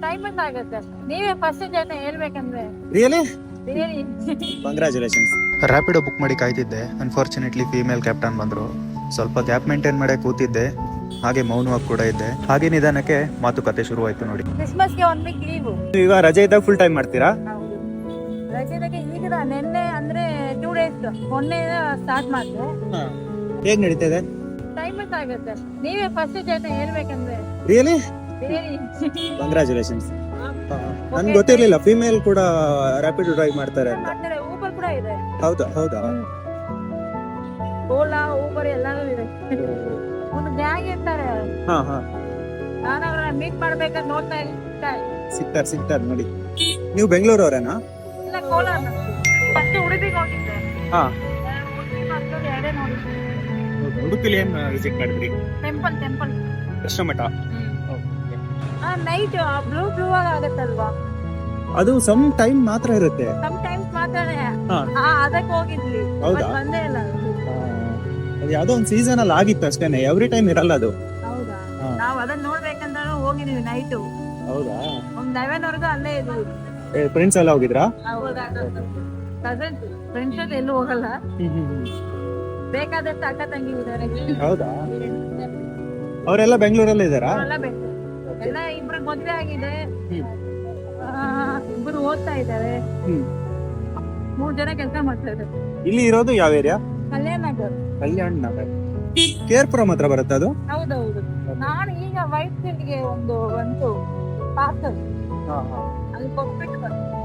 Timing ಆಗುತ್ತೆ. ನೀವೇ first ಜನ ಹೇಳ್ಬೇಕಂದ್ರೆ really biryani. Congratulations. Rapido book ಮಾಡಿ ಕಾಯ್ತಿದ್ದೆ. ಅನ್ಫಾರ್ಚುನೇಟ್ಲಿ ಫೀಮೇಲ್ ಕ್ಯಾಪ್ಟನ್ ಬಂದ್ರು. ಸ್ವಲ್ಪ ಗ್ಯಾಪ್ ಮೇಂಟೈನ್ ಮಾಡಿ ಕೂತಿದ್ದೆ, ಹಾಗೆ ಮೌನವಾಗಿ ಕೂಡ ಇದ್ದೆ. ಹಾಗೆ ನಿಧಾನಕ್ಕೆ ಮಾತುಕತೆ ಶುರುವಾಯ್ತು ನೋಡಿ. ಕ್ರಿಸ್ಮಸ್ಗೆ 1 ವೀಕ್ ಲೀವು. ಈಗ ರಜೆ ಇದ್ದಾಗ ಫುಲ್ ಟೈಮ್ ಮಾಡ್ತೀರಾ? ಹೌದು, ರಜೆದಾಗೆ ಈಗ ನಿನ್ನೆ ಅಂದ್ರೆ 2 ಡೇಸ್ ಮೊನ್ನೆ ಸ್ಟಾರ್ಟ್ ಮಾಡಿದೆ. ಹೇಗ್ ನಡೀತಾ ಇದೆ? ಟೈಮಿಂಗ್ ಆಗುತ್ತೆ. ನೀವೇ ಫಸ್ಟ್ ಜನ ಹೇಳ್ಬೇಕಂದ್ರೆ ರಿಯಲಿ ಬಿರಿಯಾನಿ. ಕಂಗ್ರ್ಯಾಚುಲೇಷನ್ಸ್. ನನ್ಗೆ ಗೊತ್ತಿರ್ಲಿಲ್ಲ ಫೀಮೇಲ್ ಕೂಡ ರ್ಯಾಪಿಡ್ ಡ್ರೈವ್ ಮಾಡ್ತಾರೆ ಅಂತ. ಅಂದ್ರೆ ಊಬರ್ ಕೂಡ ಇದೆ. ಹೌದಾ ಹೌದಾ ಓಲಾ ಊಬರ್ ಎಲ್ಲಾನು ಇದೆ. ಒಂದು ಗ್ಯಾಂಗ್ ಇರ್ತಾರೆ. ಹಾ ಹಾ ನಾನು ಅವ್ರನ್ನ ಮೀಟ್ ಮಾಡ್ಬೇಕಂತ ನೋಡ್ತಾ ಇರ್ತಾ. ಸಿಗ್ತಾರೆ ನೋಡಿ. ನೀವು ಬೆಂಗಳೂರವರೇನಾ? ಇಲ್ಲ, ಕೋಲಾರ. ಫಸ್ಟ್ ಉಡುಪಿಗೆ ಹೋಗಿದ್ದೆ. ಹಾ, ಉಡುಪಿ ಮತ್ತು ಎರಡೇ ನೋಡಿದ್ದೆ. ಉಡುಪಿಲಿ ಏನ್ ವಿಸಿಟ್ ಮಾಡಿದ್ರಿ? ಟೆಂಪಲ್. ಕೃಷ್ಣ ಮಠ. ನೈಟ್ ಬ್ಲೂ ಆಗತ್ತಲ್ವಾ, ಅದು ಸಮ್ ಟೈಮ್ ಮಾತ್ರ ಇರುತ್ತೆ. ಸಮ್ ಟೈಮ್ಸ್ ಮಾತ್ರನೇ. ಹಾ. ಅದಕ್ಕೆ ಹೋಗಿದ್ವಿ. ಹೌದಾ? ಮತ್ತ್ ಬಂದೇ ಇಲ್ಲ. ಅದು ಯಾವ್ದೋ ಒಂದು ಸೀಸನ್ ಅಲ್ಲಿ ಆಗಿತ್ತು ಅಷ್ಟೇನೆ, ಎವ್ರಿ ಟೈಮ್ ಇರಲ್ಲ ಅದು. ಹೌದಾ? ಹಾ. ನಾವ್ ಅದನ್ನ ನೋಡ್ಬೇಕಂತ ಹೋಗಿದೀವಿ ನೈಟ್. ಹೌದಾ? ಒಂದ್ 11 ವರೆಗೂ ಅಲ್ಲೇ ಇದ್ವಿ. ಫ್ರೆಂಡ್ಸ್ ಎಲ್ಲ ಹೋಗಿದ್ರಾ? ಕಸನ್ಸ್ ಫ್ರೆಂಡ್ಸ್ ಜೊತೆ ಎಲ್ಲೂ ಹೋಗಲ್ಲ. ಬೇಕಾದಷ್ಟು ಅಕ್ಕ ತಂಗಿ ಇದಾರೆ. ಹೌದಾ? ಅವರೆಲ್ಲ ಬೆಂಗಳೂರಲ್ಲೇ ಇದಾರಾ? ಅವರೆಲ್ಲ ಬೇಕು. ಎಲ್ಲ ಇಬ್ರು ಮದ್ವೆ ಆಗಿದೆ. ಇಬ್ರು ಓದ್ತಾ ಇದ್ದಾರೆ. 3 ಜನ ಕೆಲಸ ಮಾಡ್ತಾ ಇದ್ದಾರೆ. ಇಲ್ಲಿ ಇರೋದು ಯಾವ ಏರಿಯಾ? ಕಲ್ಯಾಣ ನಗರ್. ಕಲ್ಯಾಣ ನಗರ. ಕೇರ್ಪುರಂ ಹತ್ರ ಬರುತ್ತೆ ಅದು? ಹೌದೌದು. ನಾನು ಈಗ ವೈಟ್ ಫೀಲ್ಡ್ಗೆ ಒಂದು ಪಾರ್ಸಲ್ ಅಲ್ಲಿ ಕೊಟ್ಬಿಟ್ಟು ಬಂದೆ.